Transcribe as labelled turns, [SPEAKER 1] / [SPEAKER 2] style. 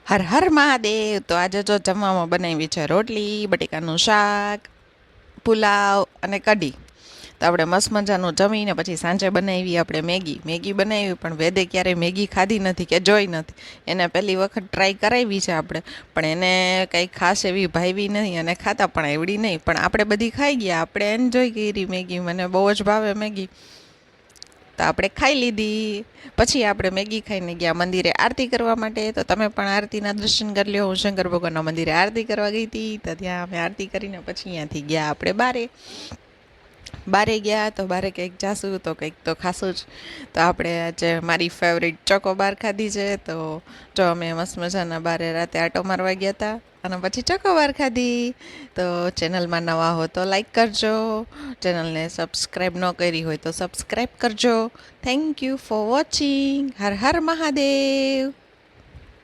[SPEAKER 1] હર હર મહાદેવ. તો આજે જો જમવામાં બનાવી છે રોટલી, બટેકાનું શાક, પુલાવ અને કઢી. તો આપણે મસ્ત મજાનું જમીને પછી સાંજે બનાવી આપણે મેગી બનાવી, પણ વેદે ક્યારેય મેગી ખાધી નથી કે જોઈ નથી. એને પહેલી વખત ટ્રાય કરાવી છે આપણે, પણ એને કંઈ ખાસ એવી ભાવી નહીં અને ખાતા પણ એવડી નહીં, પણ આપણે બધી ખાઈ ગયા, આપણે એન્જોય કરી મેગી. મને બહુ જ ભાવે મેગી, તો આપણે ખાઈ લીધી. પછી આપણે મેગી ખાઈને ગયા મંદિરે આરતી કરવા માટે. તો તમે પણ આરતીના દર્શન કરી લ્યો. હું શંકર ભગવાનના મંદિરે આરતી કરવા ગઈ હતી, તો ત્યાં અમે આરતી કરીને પછી અહીંયાથી ગયા આપણે બારે ગયા. તો બારે કંઈક જાશું તો કંઈક તો ખાશું જ. તો આપણે આજે મારી ફેવરિટ ચોકોબાર ખાધી છે. તો જો અમે મસ્ત મજાના બારે રાતે આટો મારવા ગયા હતા અને પછી ચોકોબાર ખાધી. તો ચેનલમાં નવા હો તો લાઈક કરજો, ચેનલને સબસ્ક્રાઈબ ન કરી હોય તો સબસ્ક્રાઈબ કરજો. Thank you for watching. Har Har Mahadev.